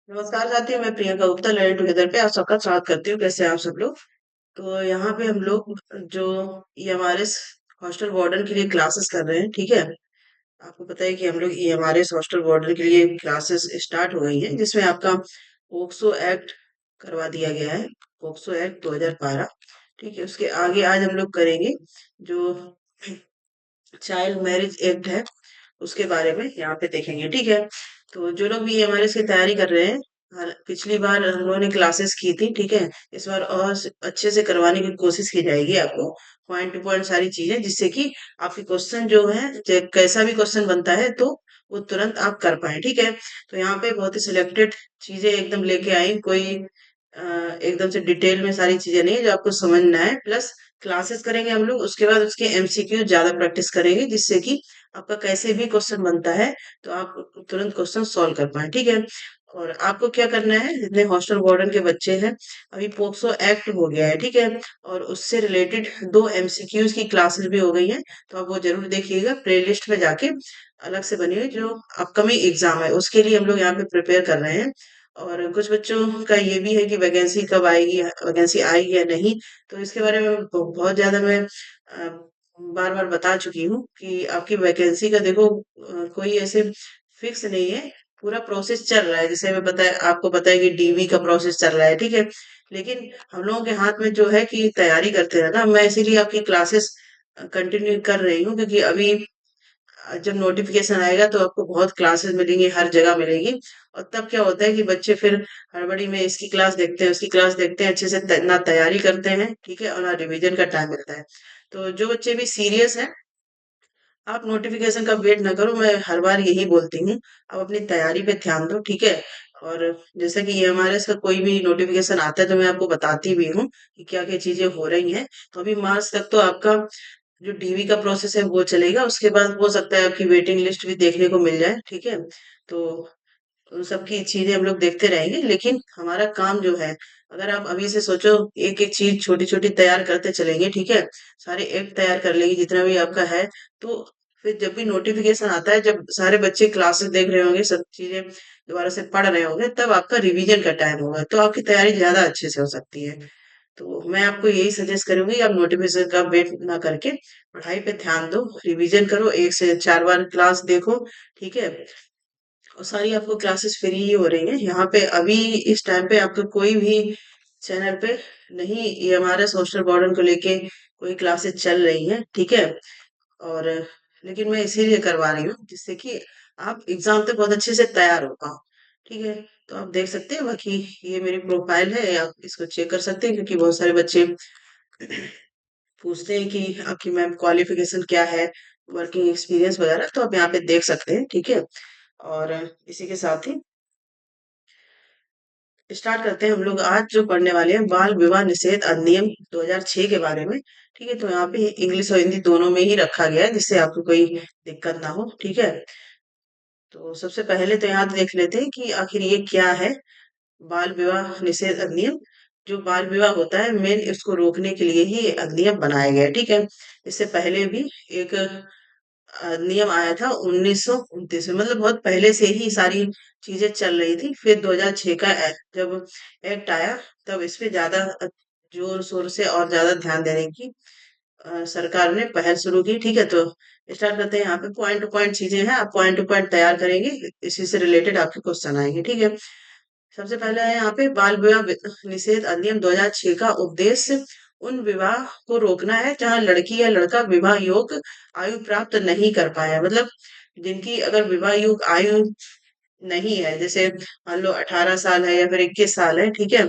नमस्कार साथियों, मैं प्रियंका गुप्ता लर्निंग टुगेदर पे आप सबका स्वागत करती हूँ। कैसे हैं आप सब लोग? तो यहाँ पे हम लोग जो ईएमआरएस हॉस्टल वार्डन के लिए क्लासेस कर रहे हैं, ठीक है। आपको पता है कि हम लोग ईएमआरएस हॉस्टल वार्डन के लिए क्लासेस स्टार्ट हो गई हैं, जिसमें आपका पोक्सो एक्ट करवा दिया गया है। पोक्सो एक्ट 2012, ठीक है। उसके आगे आज हम लोग करेंगे जो चाइल्ड मैरिज एक्ट है, उसके बारे में यहाँ पे देखेंगे, ठीक है। तो जो लोग भी हमारे इसकी तैयारी कर रहे हैं, पिछली बार हम लोगों ने क्लासेस की थी, ठीक है। इस बार और अच्छे से करवाने की कोशिश की जाएगी आपको, पॉइंट टू पॉइंट सारी चीजें, जिससे कि आपके क्वेश्चन जो है, कैसा भी क्वेश्चन बनता है तो वो तुरंत आप कर पाए, ठीक है। तो यहाँ पे बहुत ही सिलेक्टेड चीजें एकदम लेके आई, कोई एकदम से डिटेल में सारी चीजें नहीं है, जो आपको समझना है। प्लस क्लासेस करेंगे हम लोग, उसके बाद उसके एमसीक्यू ज्यादा प्रैक्टिस करेंगे, जिससे कि आपका कैसे भी क्वेश्चन बनता है तो आप तुरंत क्वेश्चन सॉल्व कर पाए, ठीक है। और आपको क्या करना है, जितने हॉस्टल वार्डन के बच्चे हैं, अभी पोक्सो एक्ट हो गया है, ठीक है। और उससे रिलेटेड दो एमसीक्यूज की क्लासेस भी हो गई हैं, तो आप वो जरूर देखिएगा प्लेलिस्ट में जाके, अलग से बनी हुई जो अपकमिंग एग्जाम है उसके लिए हम लोग यहाँ पे प्रिपेयर कर रहे हैं। और कुछ बच्चों का ये भी है कि वैकेंसी कब आएगी, वैकेंसी आएगी या नहीं। तो इसके बारे में बहुत ज्यादा मैं बार बार बता चुकी हूँ कि आपकी वैकेंसी का देखो, कोई ऐसे फिक्स नहीं है। पूरा प्रोसेस चल रहा है, जैसे मैं पता है, आपको पता है कि डीवी का प्रोसेस चल रहा है, ठीक है। लेकिन हम लोगों के हाथ में जो है कि तैयारी करते रहना। मैं इसीलिए आपकी क्लासेस कंटिन्यू कर रही हूँ, क्योंकि अभी जब नोटिफिकेशन आएगा तो आपको बहुत क्लासेस मिलेंगी, हर जगह मिलेगी। और तब क्या होता है कि बच्चे फिर हड़बड़ी में इसकी क्लास देखते हैं, उसकी क्लास देखते हैं, अच्छे से ना तैयारी करते हैं, ठीक है, और ना रिवीजन का टाइम मिलता है। तो जो बच्चे भी सीरियस हैं, आप नोटिफिकेशन का वेट ना करो, मैं हर बार यही बोलती हूँ। आप अपनी तैयारी पे ध्यान दो, ठीक है। और जैसे कि ईएमआरएस का कोई भी नोटिफिकेशन आता है तो मैं आपको बताती भी हूँ कि क्या क्या चीजें हो रही हैं। तो अभी मार्च तक तो आपका जो डीवी का प्रोसेस है वो चलेगा, उसके बाद हो सकता है आपकी वेटिंग लिस्ट भी देखने को मिल जाए, ठीक है। तो उन सब की चीजें हम लोग देखते रहेंगे, लेकिन हमारा काम जो है, अगर आप अभी से सोचो, एक एक चीज छोटी छोटी तैयार करते चलेंगे, ठीक है, सारे एक्ट तैयार कर लेंगे जितना भी आपका है, तो फिर जब भी नोटिफिकेशन आता है, जब सारे बच्चे क्लासेस देख रहे होंगे, सब चीजें दोबारा से पढ़ रहे होंगे, तब आपका रिवीजन का टाइम होगा, तो आपकी तैयारी ज्यादा अच्छे से हो सकती है। तो मैं आपको यही सजेस्ट करूंगी, आप नोटिफिकेशन का वेट ना करके पढ़ाई पे ध्यान दो, रिवीजन करो, 1 से 4 बार क्लास देखो, ठीक है। और सारी आपको क्लासेस फ्री ही हो रही हैं यहाँ पे। अभी इस टाइम पे आपको कोई भी चैनल पे नहीं, ये हमारे सोशल बर्डन को लेके कोई क्लासेस चल रही हैं, ठीक है। और लेकिन मैं इसीलिए करवा रही हूँ, जिससे कि आप एग्जाम तक बहुत अच्छे से तैयार हो पाओ, ठीक है। तो आप देख सकते हैं, बाकी ये मेरी प्रोफाइल है, आप इसको चेक कर सकते हैं, क्योंकि बहुत सारे बच्चे पूछते हैं कि आपकी मैम क्वालिफिकेशन क्या है, वर्किंग एक्सपीरियंस वगैरह, तो आप यहाँ पे देख सकते हैं, ठीक है। और इसी के साथ ही स्टार्ट करते हैं हम लोग आज जो पढ़ने वाले हैं, बाल विवाह निषेध अधिनियम 2006 के बारे में, ठीक है। तो यहाँ पे इंग्लिश और हिंदी दोनों में ही रखा गया है, जिससे आपको कोई दिक्कत ना हो, ठीक है। तो सबसे पहले तो यहाँ देख लेते हैं कि आखिर ये क्या है, बाल विवाह निषेध अधिनियम। जो बाल विवाह होता है, मेन इसको रोकने के लिए ही ये अधिनियम बनाया गया है, ठीक है। इससे पहले भी एक नियम आया था 1929 में, मतलब बहुत पहले से ही सारी चीजें चल रही थी। फिर 2006 का जब एक्ट आया, तब इस पे ज्यादा जोर शोर से और ज्यादा ध्यान देने की सरकार ने पहल शुरू की, ठीक है। तो स्टार्ट करते हैं, यहाँ पे पॉइंट टू पॉइंट चीजें हैं, आप पॉइंट टू पॉइंट तैयार करेंगे, इसी से रिलेटेड आपके क्वेश्चन आएंगे, ठीक है। सबसे पहले है यहाँ पे बाल विवाह निषेध अधिनियम 2006 का उद्देश्य उन विवाह को रोकना है जहां लड़की या लड़का विवाह योग्य आयु प्राप्त नहीं कर पाया, मतलब जिनकी अगर विवाह योग्य आयु नहीं है, जैसे मान लो 18 साल है या फिर 21 साल है, ठीक है,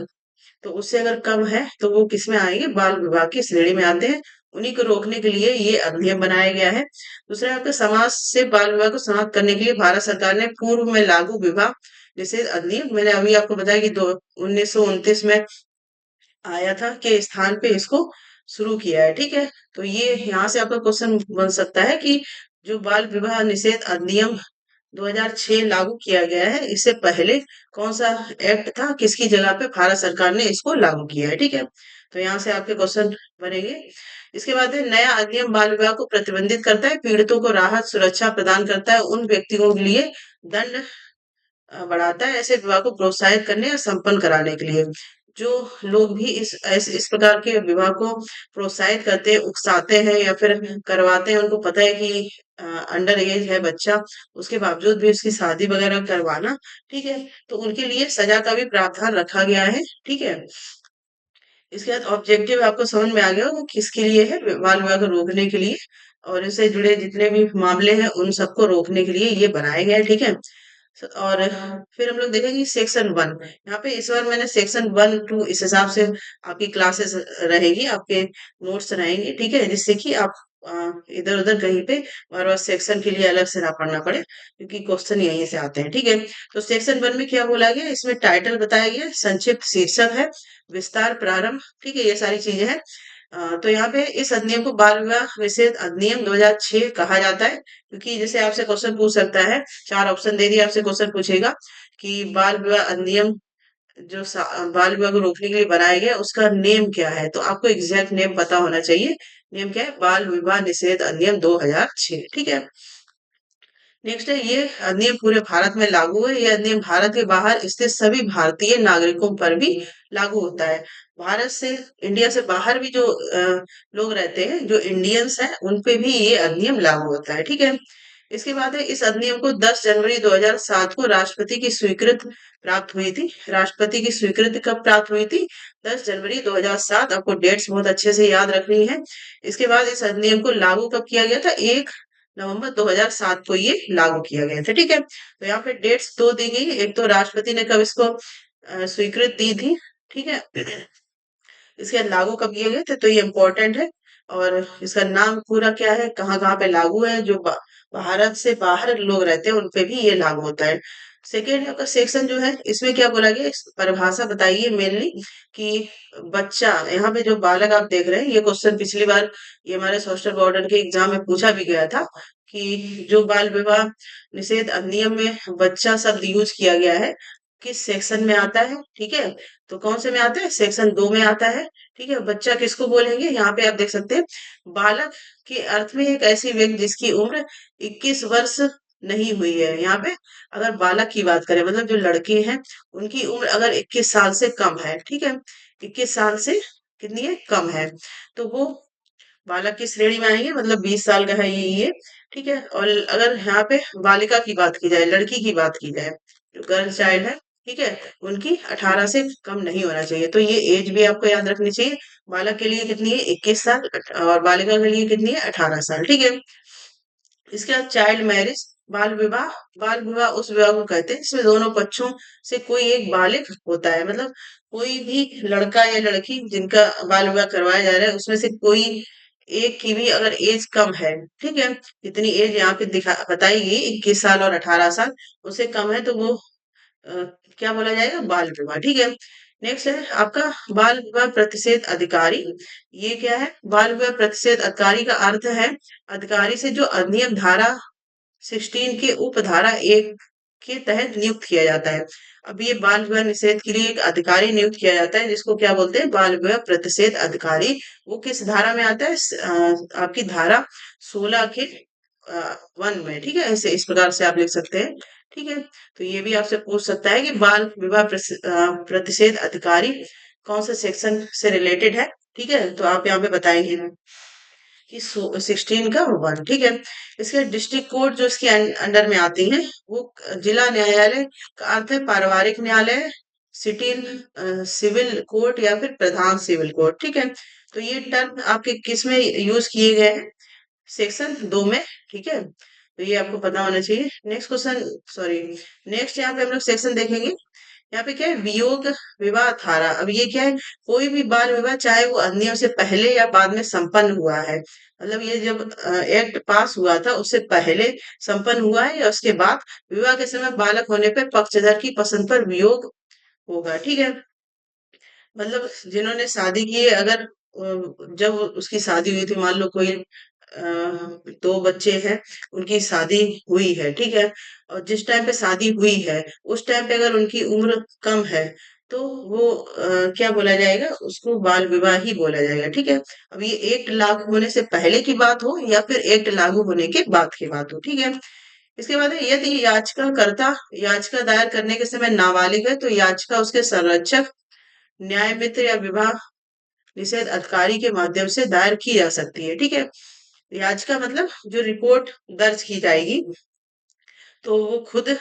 तो उससे अगर कम है तो वो किस में आएंगे, बाल विवाह की श्रेणी में आते हैं। उन्हीं को रोकने के लिए ये अधिनियम बनाया गया है। दूसरा, आपके समाज से बाल विवाह को समाप्त करने के लिए भारत सरकार ने पूर्व में लागू विवाह निषेध अधिनियम, मैंने अभी आपको बताया कि दो 1929 में आया था, के स्थान पे इसको शुरू किया है, ठीक है। तो ये यहाँ से आपका क्वेश्चन बन सकता है कि जो बाल विवाह निषेध अधिनियम 2006 लागू किया गया है, इससे पहले कौन सा एक्ट था, किसकी जगह पे भारत सरकार ने इसको लागू किया है, ठीक है। तो यहाँ से आपके क्वेश्चन बनेंगे। इसके बाद है, नया अधिनियम बाल विवाह को प्रतिबंधित करता है, पीड़ितों को राहत सुरक्षा प्रदान करता है, उन व्यक्तियों के लिए दंड बढ़ाता है, ऐसे विवाह को प्रोत्साहित करने या संपन्न कराने के लिए। जो लोग भी इस प्रकार के विवाह को प्रोत्साहित करते हैं, उकसाते हैं या फिर करवाते हैं, उनको पता है कि अंडर एज है बच्चा, उसके बावजूद भी उसकी शादी वगैरह करवाना, ठीक है, तो उनके लिए सजा का भी प्रावधान रखा गया है, ठीक है। इसके बाद ऑब्जेक्टिव आपको समझ में आ गया होगा किसके लिए है, बाल विवाह को रोकने के लिए और इससे जुड़े जितने भी मामले हैं उन सबको रोकने के लिए ये बनाए गए हैं, ठीक है। और फिर हम लोग देखेंगे सेक्शन वन। यहाँ पे इस बार मैंने सेक्शन वन टू इस हिसाब से आपकी क्लासेस रहेगी, आपके नोट्स रहेंगे, ठीक है, जिससे कि आप इधर उधर कहीं पे बार बार सेक्शन के लिए अलग से ना पढ़ना पड़े, क्योंकि क्वेश्चन यहीं से आते हैं, ठीक है। तो सेक्शन वन में क्या बोला गया, इसमें टाइटल बताया गया है, संक्षिप्त शीर्षक है, विस्तार प्रारंभ, ठीक है, ये सारी चीजें हैं। तो यहाँ पे इस अधिनियम को बाल विवाह निषेध अधिनियम 2006 कहा जाता है, क्योंकि जैसे आपसे क्वेश्चन पूछ सकता है, चार ऑप्शन दे दिए, आपसे क्वेश्चन पूछेगा कि बाल विवाह अधिनियम बाल विवाह को रोकने के लिए बनाया गया उसका नेम क्या है, तो आपको एग्जैक्ट नेम पता होना चाहिए। नेम क्या है, बाल विवाह निषेध अधिनियम 2006, ठीक है। नेक्स्ट है, ये अधिनियम पूरे भारत में लागू है। यह अधिनियम भारत के बाहर स्थित सभी भारतीय नागरिकों पर भी लागू होता है। भारत से, इंडिया से बाहर भी जो लोग रहते हैं, जो इंडियंस हैं, उन पे भी ये अधिनियम लागू होता है, ठीक है। इसके बाद है, इस अधिनियम को 10 जनवरी 2007 को राष्ट्रपति की स्वीकृति प्राप्त हुई थी। राष्ट्रपति की स्वीकृति कब प्राप्त हुई थी, 10 जनवरी 2007। आपको डेट्स बहुत अच्छे से याद रखनी है। इसके बाद इस अधिनियम को लागू कब किया गया था, 1 नवंबर 2007 को ये लागू किया गया था, ठीक है। तो यहाँ पे डेट्स दो दी गई, एक तो राष्ट्रपति ने कब इसको स्वीकृति दी थी, ठीक है, इसके लागू कब किए गए थे, तो ये इम्पोर्टेंट है। और इसका नाम पूरा क्या है, कहाँ कहाँ पे लागू है, जो भारत से बाहर लोग रहते हैं उन पे भी ये लागू होता है। सेकेंड आपका सेक्शन जो है, इसमें क्या बोला गया, इस परिभाषा बताइए मेनली कि बच्चा, यहाँ पे जो बालक आप देख रहे हैं, ये क्वेश्चन पिछली बार ये हमारे सोशल वार्डन के एग्जाम में पूछा भी गया था कि जो बाल विवाह निषेध अधिनियम में बच्चा शब्द यूज किया गया है, किस सेक्शन में आता है, ठीक है। तो कौन से में आता है, सेक्शन 2 में आता है, ठीक है। बच्चा किसको बोलेंगे, यहाँ पे आप देख सकते हैं, बालक के अर्थ में एक ऐसी व्यक्ति जिसकी उम्र 21 वर्ष नहीं हुई है। यहाँ पे अगर बालक की बात करें, मतलब जो लड़के हैं, उनकी उम्र अगर 21 साल से कम है, ठीक है, 21 साल से कितनी है, कम है, तो वो बालक की श्रेणी में आएंगे, मतलब 20 साल का है ये, ठीक है। और अगर यहाँ पे बालिका की बात की जाए, लड़की की बात की जाए, जो गर्ल चाइल्ड है, ठीक है, उनकी 18 से कम नहीं होना चाहिए। तो ये एज भी आपको याद रखनी चाहिए। बालक के लिए कितनी है, 21 साल, और बालिका के लिए कितनी है, 18 साल, ठीक है। इसके बाद चाइल्ड मैरिज, बाल विवाह। बाल विवाह उस विवाह को कहते हैं जिसमें दोनों पक्षों से कोई एक बालिग होता है, मतलब कोई भी लड़का या लड़की जिनका बाल विवाह करवाया जा रहा है, उसमें से कोई एक की भी अगर एज कम है, ठीक है, इतनी एज यहाँ पे दिखा बताई गई, 21 साल और 18 साल, उससे कम है, तो वो अ, क्या बोला जाएगा, बाल विवाह, ठीक है। नेक्स्ट है आपका बाल विवाह प्रतिषेध अधिकारी। ये क्या है, बाल विवाह प्रतिषेध अधिकारी का अर्थ है अधिकारी से जो अधिनियम धारा 16 के उपधारा 1 के तहत नियुक्त किया जाता है। अब ये बाल विवाह निषेध के लिए एक अधिकारी नियुक्त किया जाता है, जिसको क्या बोलते हैं, बाल विवाह प्रतिषेध अधिकारी। वो किस धारा में आता है, आपकी धारा 16 के 1 में, ठीक है, ऐसे इस प्रकार से आप लिख सकते हैं, ठीक है। तो ये भी आपसे पूछ सकता है कि बाल विवाह प्रतिषेध अधिकारी कौन से सेक्शन से रिलेटेड है, ठीक है, तो आप यहाँ पे बताएंगे कि 16 का 1, ठीक है। इसके डिस्ट्रिक्ट कोर्ट जो इसके अंडर में आती हैं, वो जिला न्यायालय का अर्थ है पारिवारिक न्यायालय, सिटी सिविल कोर्ट या फिर प्रधान सिविल कोर्ट, ठीक है। तो ये टर्म आपके किस में यूज किए गए हैं, सेक्शन 2 में, ठीक है। तो ये आपको पता होना चाहिए। नेक्स्ट क्वेश्चन, सॉरी, नेक्स्ट यहाँ पे हम लोग सेक्शन देखेंगे। यहाँ पे क्या है, वियोग विवाह धारा। अब ये क्या है, कोई भी बाल विवाह चाहे वो अधिनियम से पहले या बाद में संपन्न हुआ है, मतलब ये जब एक्ट पास हुआ था उससे पहले संपन्न हुआ है या उसके बाद, विवाह के समय बालक होने पर पक्षधर की पसंद पर वियोग होगा, ठीक है। मतलब जिन्होंने शादी की है, अगर जब उसकी शादी हुई थी, मान लो कोई दो बच्चे हैं, उनकी शादी हुई है, ठीक है, और जिस टाइम पे शादी हुई है उस टाइम पे अगर उनकी उम्र कम है, तो वो क्या बोला जाएगा, उसको बाल विवाह ही बोला जाएगा, ठीक है। अब ये एक्ट लागू होने से पहले की बात हो या फिर एक्ट लागू होने के बाद की बात हो, ठीक है। इसके बाद है यदि याचिकाकर्ता याचिका दायर करने के समय नाबालिग है तो याचिका उसके संरक्षक, न्याय मित्र या विवाह निषेध अधिकारी के माध्यम से दायर की जा सकती है। ठीक है, याचिका मतलब जो रिपोर्ट दर्ज की जाएगी, तो वो खुद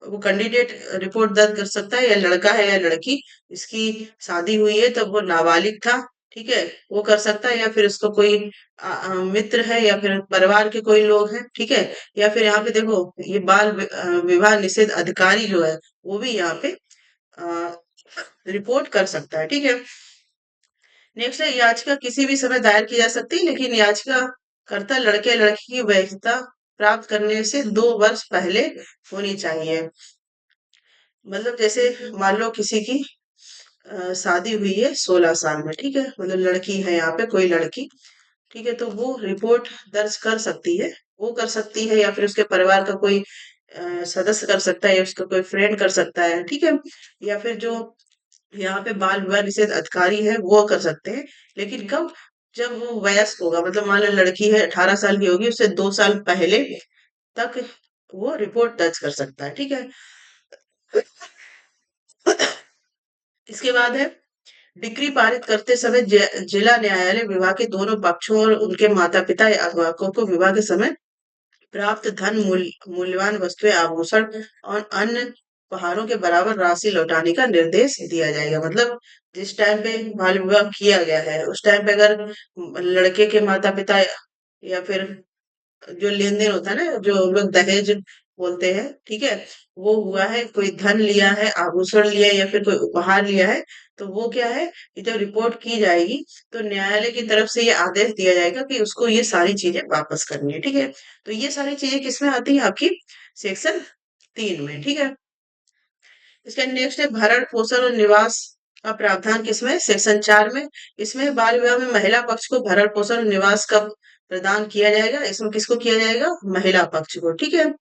वो कैंडिडेट रिपोर्ट दर्ज कर सकता है, या लड़का है या लड़की, इसकी शादी हुई है तब वो नाबालिग था, ठीक है, वो कर सकता है, या फिर उसको कोई मित्र है या फिर परिवार के कोई लोग हैं, ठीक है, या फिर यहाँ पे देखो ये विवाह निषेध अधिकारी जो है वो भी यहाँ पे रिपोर्ट कर सकता है। ठीक है, नेक्स्ट है याचिका किसी भी समय दायर की जा सकती है, लेकिन याचिका कर्ता लड़के लड़की की वैधता प्राप्त करने से 2 वर्ष पहले होनी चाहिए। मतलब जैसे मान लो किसी की शादी हुई है 16 साल में, ठीक है, मतलब लड़की है यहाँ पे कोई लड़की, ठीक है, तो वो रिपोर्ट दर्ज कर सकती है, वो कर सकती है, या फिर उसके परिवार का कोई सदस्य कर सकता है, या उसका कोई फ्रेंड कर सकता है, ठीक है, या फिर जो यहाँ पे बाल विवाह निषेध अधिकारी है वो कर सकते हैं। लेकिन कब? जब वो वयस्क होगा, मतलब मान लो लड़की है 18 साल की होगी, उससे 2 साल पहले तक वो रिपोर्ट दर्ज कर सकता है। ठीक है, इसके बाद है डिक्री पारित करते समय जिला न्यायालय विवाह के दोनों पक्षों और उनके माता पिता या अभिभावकों को विवाह के समय प्राप्त धन मूल्यवान वस्तुएं आभूषण और अन्य उपहारों के बराबर राशि लौटाने का निर्देश दिया जाएगा। मतलब जिस टाइम पे बाल विवाह किया गया है उस टाइम पे अगर लड़के के माता पिता या फिर जो लेन देन होता है ना, जो हम लोग दहेज बोलते हैं, ठीक है, वो हुआ है, कोई धन लिया है, आभूषण लिया है या फिर कोई उपहार लिया है, तो वो क्या है कि जब रिपोर्ट की जाएगी तो न्यायालय की तरफ से ये आदेश दिया जाएगा कि उसको ये सारी चीजें वापस करनी है। ठीक है, तो ये सारी चीजें किसमें आती है? आपकी सेक्शन 3 में। ठीक है, इसका नेक्स्ट है भरण पोषण और निवास का प्रावधान किसमें है? सेक्शन 4 में। इसमें बाल विवाह में महिला पक्ष को भरण पोषण और निवास का प्रदान किया जाएगा। इसमें किसको किया जाएगा? महिला पक्ष को। ठीक है,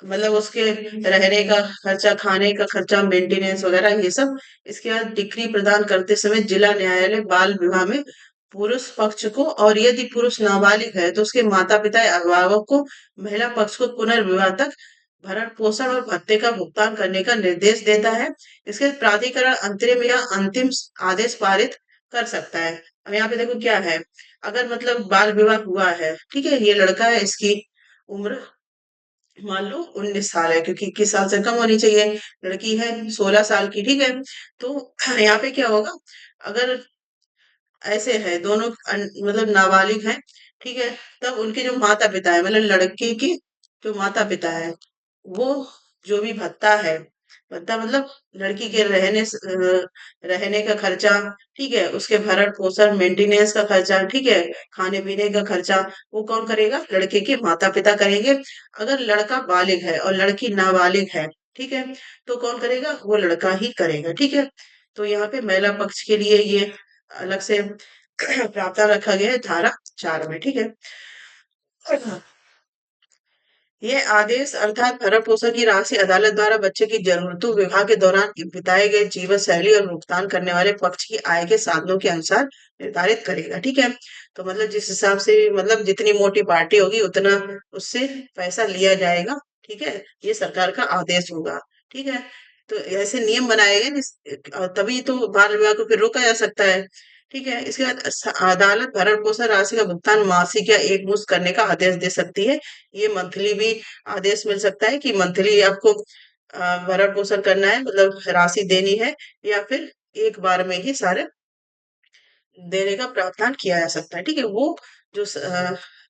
मतलब उसके रहने का खर्चा, खाने का खर्चा, मेंटेनेंस वगैरह ये सब। इसके बाद डिक्री प्रदान करते समय जिला न्यायालय बाल विवाह में पुरुष पक्ष को, और यदि पुरुष नाबालिग है तो उसके माता पिता या अभिभावक को, महिला पक्ष को पुनर्विवाह तक भरण पोषण और भत्ते का भुगतान करने का निर्देश देता है। इसके बाद प्राधिकरण अंतरिम या अंतिम आदेश पारित कर सकता है। अब यहाँ पे देखो क्या है, अगर मतलब बाल विवाह हुआ है, ठीक है, ये लड़का है, इसकी उम्र मान लो 19 साल है, क्योंकि 21 साल से कम होनी चाहिए, लड़की है 16 साल की, ठीक है, तो यहाँ पे क्या होगा, अगर ऐसे है दोनों मतलब नाबालिग हैं, ठीक है, तब उनके जो माता पिता है, मतलब लड़के के जो माता पिता है, वो जो भी भत्ता है, भत्ता मतलब लड़की के रहने का खर्चा, ठीक है, उसके भरण पोषण मेंटेनेंस का खर्चा, ठीक है, खाने पीने का खर्चा, वो कौन करेगा? लड़के के माता पिता करेंगे। अगर लड़का बालिग है और लड़की नाबालिग है, ठीक है, तो कौन करेगा? वो लड़का ही करेगा। ठीक है, तो यहाँ पे महिला पक्ष के लिए ये अलग से प्रावधान रखा गया है धारा 4 में। ठीक है, ये आदेश अर्थात भरण पोषण की राशि अदालत द्वारा बच्चे की जरूरतों, विवाह के दौरान बिताए गए जीवन शैली और भुगतान करने वाले पक्ष की आय के साधनों के अनुसार निर्धारित करेगा। ठीक है, तो मतलब जिस हिसाब से, मतलब जितनी मोटी पार्टी होगी उतना उससे पैसा लिया जाएगा। ठीक है, ये सरकार का आदेश होगा। ठीक है, तो ऐसे नियम बनाए गए तभी तो बाल विवाह को फिर रोका जा सकता है। ठीक है, इसके बाद अदालत भरण पोषण राशि का भुगतान मासिक या एक मुश्त करने का आदेश दे सकती है। ये मंथली भी आदेश मिल सकता है कि मंथली आपको भरण पोषण करना है, मतलब राशि देनी है, या फिर एक बार में ही सारे देने का प्रावधान किया जा सकता है। ठीक है, वो जो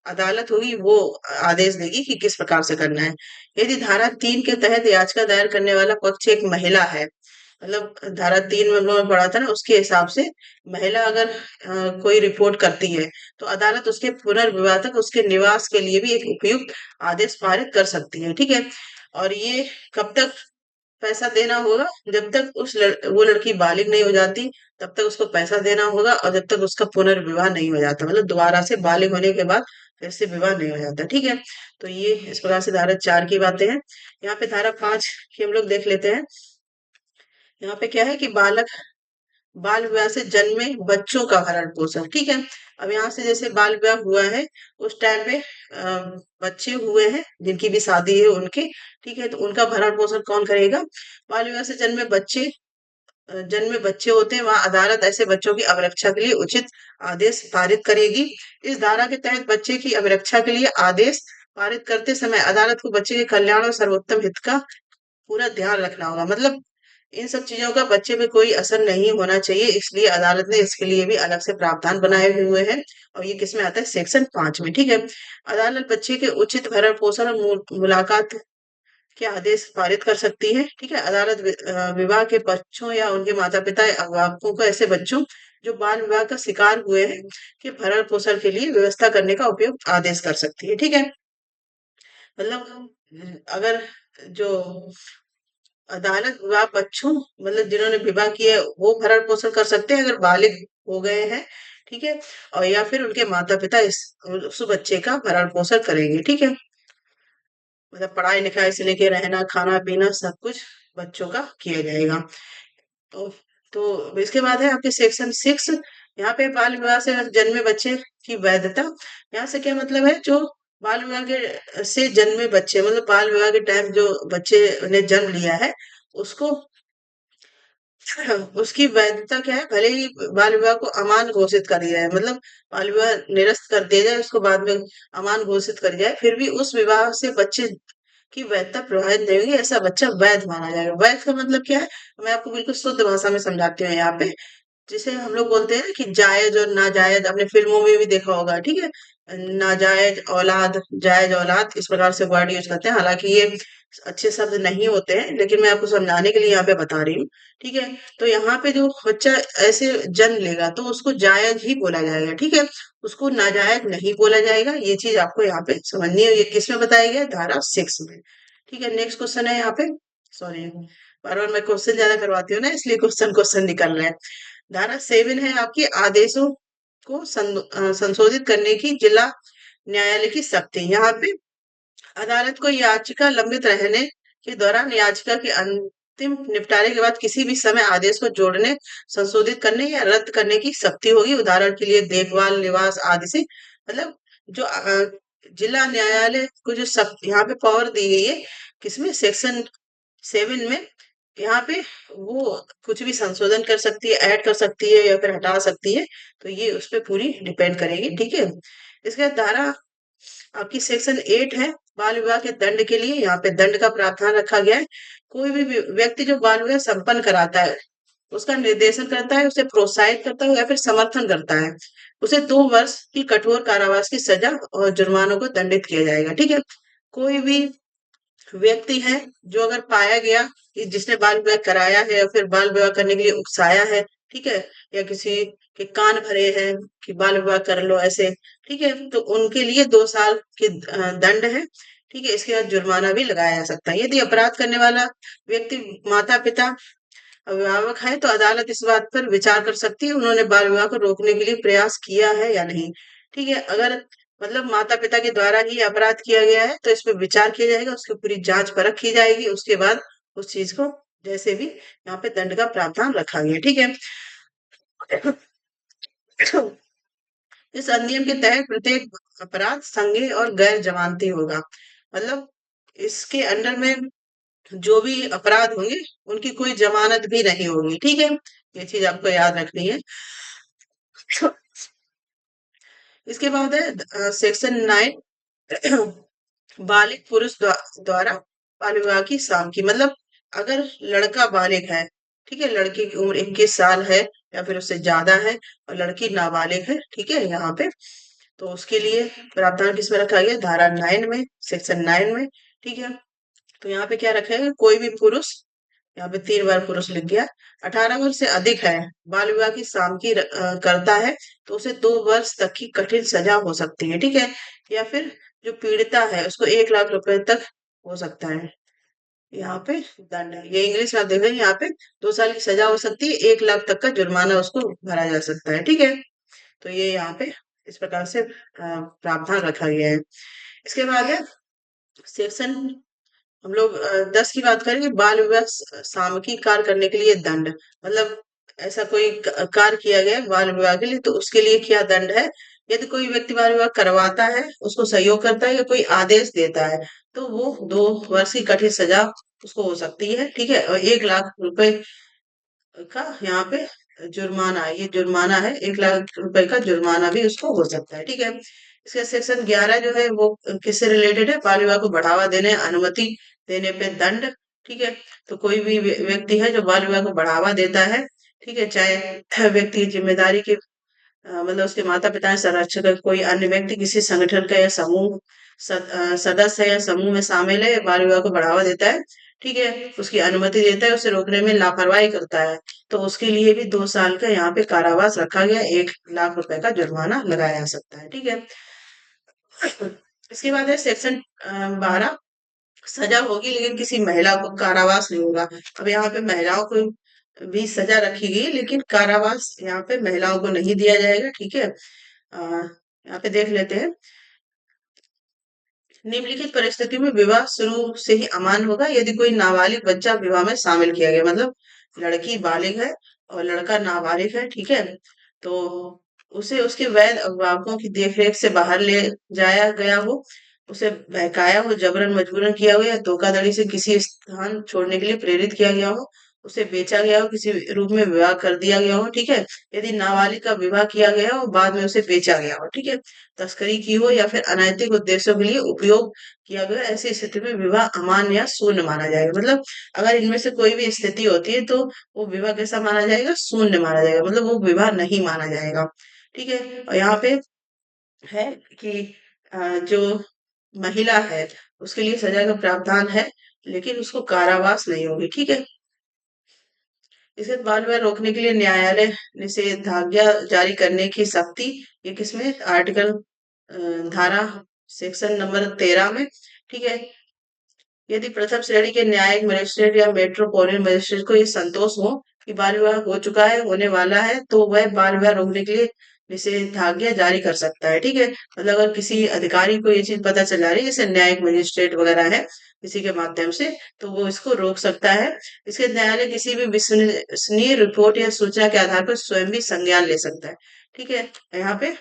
अदालत होगी वो आदेश देगी कि किस प्रकार से करना है। यदि धारा 3 के तहत याचिका दायर करने वाला पक्ष एक महिला है, मतलब धारा 3 में हम लोगों ने पढ़ा था ना, उसके हिसाब से महिला अगर कोई रिपोर्ट करती है तो अदालत उसके पुनर्विवाह तक उसके निवास के लिए भी एक उपयुक्त आदेश पारित कर सकती है। ठीक है, और ये कब तक पैसा देना होगा? जब तक वो लड़की बालिग नहीं हो जाती तब तक उसको पैसा देना होगा, और जब तक उसका पुनर्विवाह नहीं हो जाता, मतलब दोबारा से बालिग होने के बाद फिर से विवाह नहीं हो जाता। ठीक है, तो ये इस प्रकार से धारा 4 की बातें हैं। यहाँ पे धारा 5 की हम लोग देख लेते हैं। यहाँ पे क्या है कि बाल विवाह से जन्मे बच्चों का भरण पोषण, ठीक है। अब यहाँ से जैसे बाल विवाह हुआ है, उस टाइम पे बच्चे हुए हैं जिनकी भी शादी है उनके, ठीक है, तो उनका भरण पोषण कौन करेगा? बाल विवाह से जन्मे बच्चे होते हैं, वहां अदालत ऐसे बच्चों की अवरक्षा के लिए उचित आदेश पारित करेगी। इस धारा के तहत बच्चे की अवरक्षा के लिए आदेश पारित करते समय अदालत को बच्चे के कल्याण और सर्वोत्तम हित का पूरा ध्यान रखना होगा। मतलब इन सब चीजों का बच्चे पे कोई असर नहीं होना चाहिए, इसलिए अदालत ने इसके लिए भी अलग से प्रावधान बनाए हुए हैं। और ये किसमें आता है? सेक्शन 5 में, ठीक है। अदालत बच्चे के उचित भरण पोषण और मुलाकात के आदेश पारित कर सकती है, ठीक है। अदालत विवाह के पक्षों या उनके माता पिता या अभिभावकों को ऐसे बच्चों जो बाल विवाह का शिकार हुए हैं के भरण पोषण के लिए व्यवस्था करने का उपयोग आदेश कर सकती है, ठीक है। मतलब अगर जो अदालत विवाह पक्षों, मतलब जिन्होंने विवाह किया है, वो भरण पोषण कर सकते हैं अगर बालिग हो गए हैं, ठीक है। और या फिर उनके माता पिता उस बच्चे का भरण पोषण करेंगे, ठीक है। मतलब पढ़ाई लिखाई से लेके रहना खाना पीना सब कुछ बच्चों का किया जाएगा। तो इसके बाद है आपके सेक्शन 6। यहाँ पे बाल विवाह से जन्मे बच्चे की वैधता। यहाँ से क्या मतलब है? जो बाल विवाह के से जन्मे बच्चे, मतलब बाल विवाह के टाइम जो बच्चे ने जन्म लिया है, उसको उसकी वैधता क्या है? भले ही बाल विवाह को अमान घोषित कर दिया है, मतलब बाल विवाह निरस्त कर दिया जाए, उसको बाद में अमान घोषित कर दिया जाए, फिर भी उस विवाह से बच्चे की वैधता प्रभावित नहीं होगी, ऐसा बच्चा वैध माना जाएगा। वैध का मतलब क्या है? मैं आपको बिल्कुल शुद्ध भाषा में समझाती हूँ यहाँ पे। जिसे हम लोग बोलते हैं ना कि जायज और नाजायज, आपने फिल्मों में भी देखा होगा, ठीक है। नाजायज औलाद, जायज औलाद, इस प्रकार से वर्ड यूज करते हैं। हालांकि ये अच्छे शब्द नहीं होते हैं, लेकिन मैं आपको समझाने के लिए यहाँ पे बता रही हूँ, ठीक है। तो यहाँ पे जो बच्चा ऐसे जन्म लेगा तो उसको जायज ही बोला जाएगा, ठीक है। उसको नाजायज नहीं बोला जाएगा, ये चीज आपको यहाँ पे समझनी है। ये किसमें बताया गया है? धारा 6 में, ठीक है। नेक्स्ट क्वेश्चन है यहाँ पे, सॉरी बार बार मैं क्वेश्चन ज्यादा करवाती हूँ ना, इसलिए क्वेश्चन क्वेश्चन निकल रहे हैं। धारा 7 है आपकी आदेशों को संशोधित करने की जिला न्यायालय की शक्ति। यहाँ पे अदालत को याचिका लंबित रहने के दौरान याचिका के अंतिम निपटारे के बाद किसी भी समय आदेश को जोड़ने, संशोधित करने या रद्द करने की शक्ति होगी। उदाहरण के लिए देखभाल, निवास आदि से, मतलब जो जिला न्यायालय को जो शक्ति यहाँ पे पावर दी गई है, किसमें? सेक्शन 7 में। यहाँ पे वो कुछ भी संशोधन कर सकती है, ऐड कर सकती है या फिर हटा सकती है, तो ये उस पर पूरी डिपेंड करेगी, ठीक है। इसके बाद धारा आपकी सेक्शन 8 है बाल विवाह के दंड के लिए। यहाँ पे दंड का प्रावधान रखा गया है। कोई भी व्यक्ति जो बाल विवाह संपन्न कराता है, उसका निर्देशन करता है, उसे प्रोत्साहित करता है या फिर समर्थन करता है, उसे 2 वर्ष की कठोर कारावास की सजा और जुर्मानों को दंडित किया जाएगा, ठीक है। कोई भी व्यक्ति है जो अगर पाया गया कि जिसने बाल विवाह कराया है या फिर बाल विवाह करने के लिए उकसाया है, ठीक है, या किसी के कान भरे हैं कि बाल विवाह कर लो ऐसे, ठीक है, तो उनके लिए 2 साल के दंड है, ठीक है। इसके बाद जुर्माना भी लगाया जा सकता है। यदि अपराध करने वाला व्यक्ति माता पिता अभिभावक है तो अदालत इस बात पर विचार कर सकती है उन्होंने बाल विवाह को रोकने के लिए प्रयास किया है या नहीं, ठीक है। अगर मतलब माता पिता के द्वारा ही अपराध किया गया है तो इस पर विचार किया जाएगा, उसकी पूरी जांच परख की जाएगी, उसके बाद उस चीज को जैसे भी यहाँ पे दंड का प्रावधान रखा गया, ठीक है। इस अधिनियम के तहत प्रत्येक अपराध संज्ञेय और गैर जमानती होगा। मतलब इसके अंडर में जो भी अपराध होंगे उनकी कोई जमानत भी नहीं होगी, ठीक है। ये चीज आपको याद रखनी है। इसके बाद है सेक्शन 9, बालिग पुरुष द्वारा बाल विवाह की सामग्री। मतलब अगर लड़का बालिग है, ठीक है, लड़की की उम्र 21 साल है या फिर उससे ज्यादा है और लड़की नाबालिग है, ठीक है, यहाँ पे तो उसके लिए प्रावधान किसमें रखा गया? धारा 9 में, सेक्शन 9 में, ठीक है। तो यहाँ पे क्या रखा है? कोई भी पुरुष, यहाँ पे 3 बार पुरुष लिख गया, 18 वर्ष से अधिक है, बाल विवाह की सामग्री करता है तो उसे 2 वर्ष तक की कठिन सजा हो सकती है, ठीक है। या फिर जो पीड़िता है उसको 1 लाख रुपए तक हो सकता है यहाँ पे दंड है। ये इंग्लिश में आप देख रहे हैं, यहाँ पे 2 साल की सजा हो सकती है, 1 लाख तक का जुर्माना उसको भरा जा सकता है, ठीक है। तो ये यहाँ पे इस प्रकार से प्रावधान रखा गया है। इसके बाद है सेक्शन, हम लोग 10 की बात करेंगे, बाल विवाह सामयिक कार्य करने के लिए दंड। मतलब ऐसा कोई कार्य किया गया बाल विवाह के लिए तो उसके लिए क्या दंड है। यदि कोई व्यक्ति बाल विवाह करवाता है, उसको सहयोग करता है या कोई आदेश देता है तो वो 2 वर्ष की कठिन सजा उसको हो सकती है, ठीक है। और 1 लाख रुपए का यहाँ पे जुर्माना है, ये जुर्माना है, 1 लाख रुपए का जुर्माना भी उसको हो सकता है, ठीक है। इसका सेक्शन 11 जो है वो किससे रिलेटेड है, बाल विवाह को बढ़ावा देने अनुमति देने पे दंड, ठीक है। तो कोई भी व्यक्ति है जो बाल विवाह को बढ़ावा देता है, ठीक है, चाहे व्यक्ति की जिम्मेदारी के मतलब उसके माता पिता है, संरक्षक है, कोई अन्य व्यक्ति किसी संगठन का या समूह सदस्य है या समूह में शामिल है, बाल विवाह को बढ़ावा देता है, ठीक है, उसकी अनुमति देता है, उसे रोकने में लापरवाही करता है, तो उसके लिए भी 2 साल का यहाँ पे कारावास रखा गया, 1 लाख रुपए का जुर्माना लगाया जा सकता है, ठीक है। इसके बाद है सेक्शन 12, सजा होगी लेकिन किसी महिला को कारावास नहीं होगा। अब यहाँ पे महिलाओं को भी सजा रखी गई लेकिन कारावास यहाँ पे महिलाओं को नहीं दिया जाएगा, ठीक है। यहाँ पे देख लेते हैं, निम्नलिखित परिस्थितियों में विवाह शुरू से ही अमान्य होगा यदि कोई नाबालिग बच्चा विवाह में शामिल किया गया, मतलब लड़की बालिग है और लड़का नाबालिग है, ठीक है। तो उसे उसके वैध अभिभावकों की देखरेख से बाहर ले जाया गया हो, उसे बहकाया हो, जबरन मजबूरन किया हो या धोखाधड़ी से किसी स्थान छोड़ने के लिए प्रेरित किया गया हो, उसे बेचा गया हो, किसी रूप में विवाह कर दिया गया हो, ठीक है। यदि नाबालिग का विवाह किया गया हो बाद में उसे बेचा गया हो, ठीक है, तस्करी की हो या फिर अनैतिक उद्देश्यों के लिए उपयोग किया गया, ऐसी स्थिति में विवाह अमान्य या शून्य माना जाएगा। मतलब अगर इनमें से कोई भी स्थिति होती है तो वो विवाह कैसा माना जाएगा, शून्य माना जाएगा, मतलब वो विवाह नहीं माना जाएगा, ठीक है। और यहाँ पे है कि जो महिला है उसके लिए सजा का प्रावधान है लेकिन उसको कारावास नहीं होगी, ठीक है। इसे बाल विवाह रोकने के लिए न्यायालय निषेधाज्ञा जारी करने की शक्ति, ये किसमें, आर्टिकल धारा सेक्शन नंबर 13 में, ठीक है। यदि प्रथम श्रेणी के न्यायिक मजिस्ट्रेट या मेट्रोपोलिटन मजिस्ट्रेट को ये संतोष हो कि बाल विवाह हो चुका है, होने वाला है, तो वह बाल विवाह रोकने के लिए निषेधाज्ञा जारी कर सकता है, ठीक है। मतलब अगर किसी अधिकारी को ये चीज पता चल जा रही है जैसे न्यायिक मजिस्ट्रेट वगैरह है किसी के माध्यम से, तो वो इसको रोक सकता है। इसके न्यायालय किसी भी विश्वसनीय रिपोर्ट या सूचना के आधार पर स्वयं भी संज्ञान ले सकता है, ठीक है। यहाँ पे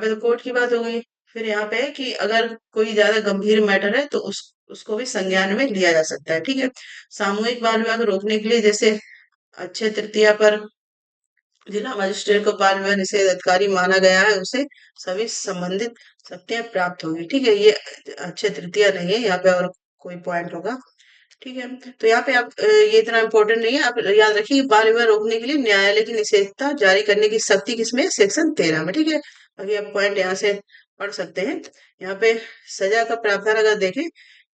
तो कोर्ट की बात हो गई। फिर यहाँ पे है कि अगर कोई ज्यादा गंभीर मैटर है तो उसको भी संज्ञान में लिया जा सकता है, ठीक है। सामूहिक बाल विवाह को रोकने के लिए जैसे अक्षय तृतीया पर जिला मजिस्ट्रेट को बाल विवाह निषेध अधिकारी माना गया है, उसे सभी संबंधित शक्तियां प्राप्त होगी, ठीक है। ये अक्षय तृतीया नहीं है, यहाँ पे और कोई पॉइंट होगा, ठीक है। तो यहाँ पे आप ये इतना इम्पोर्टेंट नहीं है, आप याद रखिए कि बाल विवाह रोकने के लिए न्यायालय की निषेधता जारी करने की शक्ति किसमें है? सेक्शन 13 में, ठीक है। बाकी आप पॉइंट यहाँ से पढ़ सकते हैं। यहाँ पे सजा का प्रावधान अगर देखें,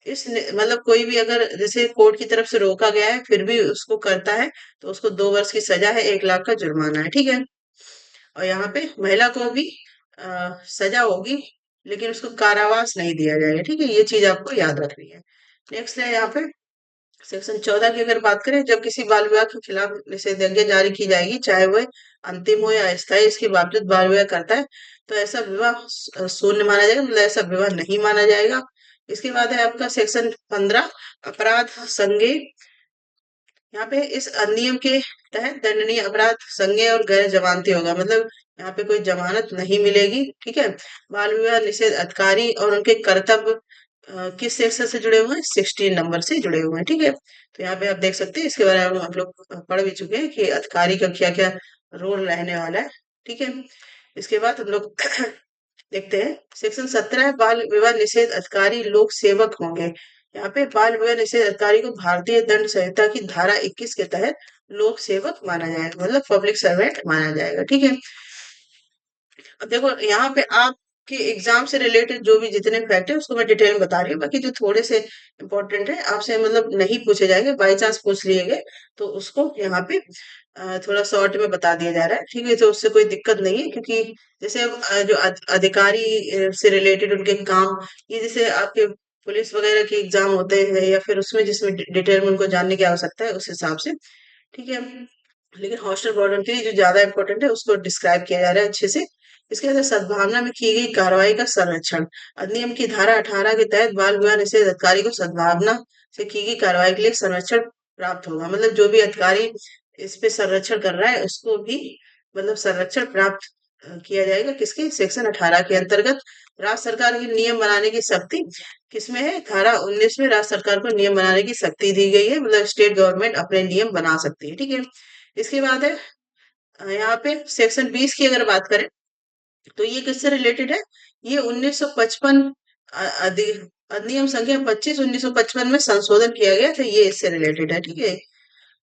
मतलब कोई भी अगर जैसे कोर्ट की तरफ से रोका गया है फिर भी उसको करता है तो उसको 2 वर्ष की सजा है, 1 लाख का जुर्माना है, ठीक है। और यहाँ पे महिला को भी सजा होगी लेकिन उसको कारावास नहीं दिया जाएगा, ठीक है। ये चीज आपको याद रखनी है। नेक्स्ट है यहाँ पे सेक्शन 14 की अगर बात करें, जब किसी बाल विवाह के खिलाफ निषेधाज्ञा जारी की जाएगी चाहे वह अंतिम हो या अस्थायी, इसके बावजूद बाल विवाह करता है तो ऐसा विवाह शून्य माना जाएगा, मतलब ऐसा विवाह नहीं माना जाएगा। इसके बाद है आपका सेक्शन 15, अपराध संज्ञेय। यहाँ पे इस अधिनियम के तहत दंडनीय अपराध संज्ञेय और गैर जमानती होगा, मतलब यहाँ पे कोई जमानत नहीं मिलेगी, ठीक है। बाल विवाह निषेध अधिकारी और उनके कर्तव्य किस सेक्शन से जुड़े हुए हैं, 16 नंबर से जुड़े हुए हैं, ठीक है। तो यहाँ पे आप देख सकते हैं, इसके बारे में हम लोग पढ़ भी चुके हैं कि अधिकारी का क्या क्या रोल रहने वाला है, ठीक है। इसके बाद हम लोग देखते हैं सेक्शन 17 बाल विवाह निषेध अधिकारी लोक सेवक होंगे। यहाँ पे बाल विवाह निषेध अधिकारी को भारतीय दंड संहिता की धारा 21 के तहत लोक सेवक माना जाएगा, मतलब पब्लिक सर्वेंट माना जाएगा, ठीक है। अब देखो यहाँ पे आपके एग्जाम से रिलेटेड जो भी जितने फैक्ट है उसको मैं डिटेल में बता रही हूँ, बाकी जो थोड़े से इंपॉर्टेंट है आपसे मतलब नहीं पूछे जाएंगे, बाई चांस पूछ लिए गए तो उसको यहाँ पे थोड़ा शॉर्ट में बता दिया जा रहा है, ठीक है। तो उससे कोई दिक्कत नहीं है क्योंकि जैसे अब जो अधिकारी से रिलेटेड उनके काम, ये जैसे आपके पुलिस वगैरह के एग्जाम होते हैं या फिर उसमें जिसमें डिटेल में उनको जानने की आवश्यकता है उस हिसाब से, ठीक है। लेकिन हॉस्टल वार्डन के लिए जो ज्यादा इंपॉर्टेंट है उसको डिस्क्राइब किया जा रहा है अच्छे से। इसके अंदर सद्भावना में की गई कार्रवाई का संरक्षण, अधिनियम की धारा 18 के तहत बाल विवाह निषेध अधिकारी को सद्भावना से की गई कार्रवाई के लिए संरक्षण प्राप्त होगा, मतलब जो भी अधिकारी इस पे संरक्षण कर रहा है उसको भी मतलब संरक्षण प्राप्त किया जाएगा। किसके? सेक्शन 18 के अंतर्गत राज्य सरकार की नियम बनाने की शक्ति किसमें है? धारा 19 में राज्य सरकार को नियम बनाने की शक्ति दी गई है, मतलब स्टेट गवर्नमेंट अपने नियम बना सकती है। ठीक है। इसके बाद है यहाँ पे सेक्शन 20 की अगर बात करें तो ये किससे रिलेटेड है? ये 1955 अधिनियम संख्या 25 1955 में संशोधन किया गया था, ये इससे रिलेटेड है। ठीक है।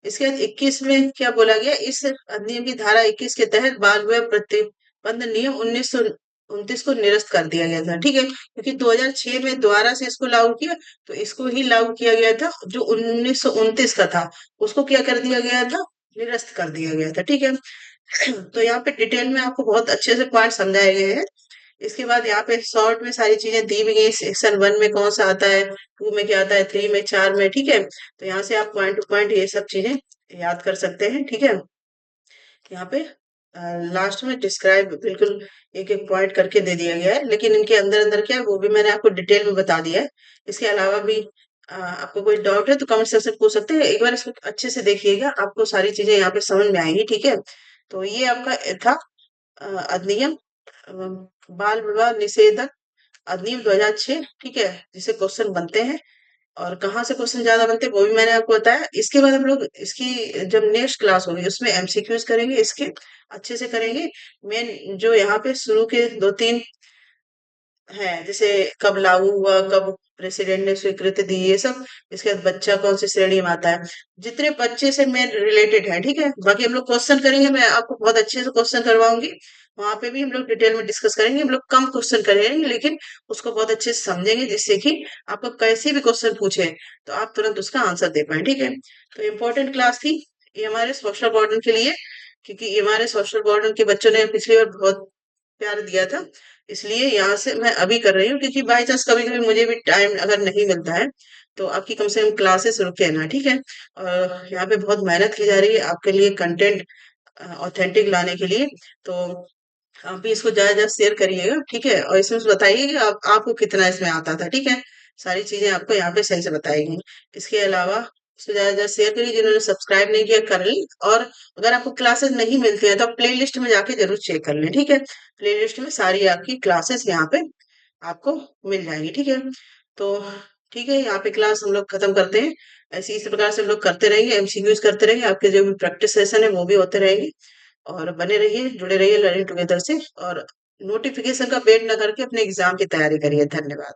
इसके बाद 21 में क्या बोला गया? इस अधिनियम की धारा 21 के तहत बाल विवाह प्रतिबंध नियम 1929 को निरस्त कर दिया गया था। ठीक है, क्योंकि 2006 में दोबारा से इसको लागू किया, तो इसको ही लागू किया गया था। जो 1929 का था उसको क्या कर दिया गया था? निरस्त कर दिया गया था। ठीक है। तो यहाँ पे डिटेल में आपको बहुत अच्छे से पॉइंट समझाए गए हैं। इसके बाद यहाँ पे शॉर्ट में सारी चीजें दी भी गई, सेक्शन 1 में कौन सा आता है, 2 में क्या आता है, 3 में, 4 में। ठीक है। तो यहाँ से आप पॉइंट टू पॉइंट ये सब चीजें याद कर सकते हैं। ठीक है। यहाँ पे लास्ट में डिस्क्राइब बिल्कुल एक एक पॉइंट करके दे दिया गया है, लेकिन इनके अंदर अंदर क्या है वो भी मैंने आपको डिटेल में बता दिया है। इसके अलावा भी आपको कोई डाउट है तो कमेंट सेक्शन में पूछ सकते हैं। एक बार इसको अच्छे से देखिएगा, आपको सारी चीजें यहाँ पे समझ में आएंगी। ठीक है। तो ये आपका था अधिनियम बाल विवाह निषेधक अधिनियम 2006। ठीक है, जिसे क्वेश्चन बनते हैं और कहाँ से क्वेश्चन ज्यादा बनते हैं वो भी मैंने आपको बताया। इसके बाद हम लोग इसकी जब नेक्स्ट क्लास होगी उसमें एमसीक्यूज करेंगे, इसके अच्छे से करेंगे। मेन जो यहाँ पे शुरू के 2-3 है, जैसे कब लागू हुआ, कब प्रेसिडेंट ने स्वीकृति दी, ये सब। इसके बाद बच्चा कौन सी श्रेणी में आता है, जितने बच्चे से मेन रिलेटेड है। ठीक है। बाकी हम लोग क्वेश्चन करेंगे, मैं आपको बहुत अच्छे से क्वेश्चन करवाऊंगी। वहां पे भी हम लोग डिटेल में डिस्कस करेंगे। हम लोग कम क्वेश्चन करेंगे लेकिन उसको बहुत अच्छे से समझेंगे, जिससे कि आपको कैसे भी क्वेश्चन पूछे तो आप तुरंत उसका आंसर दे पाए। ठीक है। तो इम्पोर्टेंट क्लास थी ये हमारे सोशल वार्डन के लिए, क्योंकि ये हमारे सोशल वार्डन के बच्चों ने पिछली बार बहुत प्यार दिया था। इसलिए यहाँ से मैं अभी कर रही हूँ, क्योंकि बाई चांस कभी कभी मुझे भी टाइम अगर नहीं मिलता है तो आपकी कम से कम क्लासेस रुके ना। ठीक है। और यहाँ पे बहुत मेहनत की जा रही है आपके लिए कंटेंट ऑथेंटिक लाने के लिए। तो आप भी इसको ज्यादा ज्यादा शेयर करिएगा। ठीक है। और इसमें बताइए कि आपको कितना इसमें आता था। ठीक है। सारी चीजें आपको यहाँ पे सही से बताएगी। इसके अलावा इसको ज्यादा ज्यादा शेयर करिए, जिन्होंने सब्सक्राइब नहीं किया कर ली। और अगर आपको क्लासेस नहीं मिलती है तो आप प्ले लिस्ट में जाके जरूर चेक कर लें। ठीक है। प्ले लिस्ट में सारी आपकी क्लासेस यहाँ पे आपको मिल जाएंगी। ठीक है। तो ठीक है, यहाँ पे क्लास हम लोग खत्म करते हैं। ऐसे इस प्रकार से हम लोग करते रहेंगे, एमसीक्यूज करते रहेंगे, आपके जो भी प्रैक्टिस सेशन है वो भी होते रहेंगे। और बने रहिए, जुड़े रहिए लर्निंग टुगेदर से। और नोटिफिकेशन का वेट ना करके अपने एग्जाम की तैयारी करिए। धन्यवाद।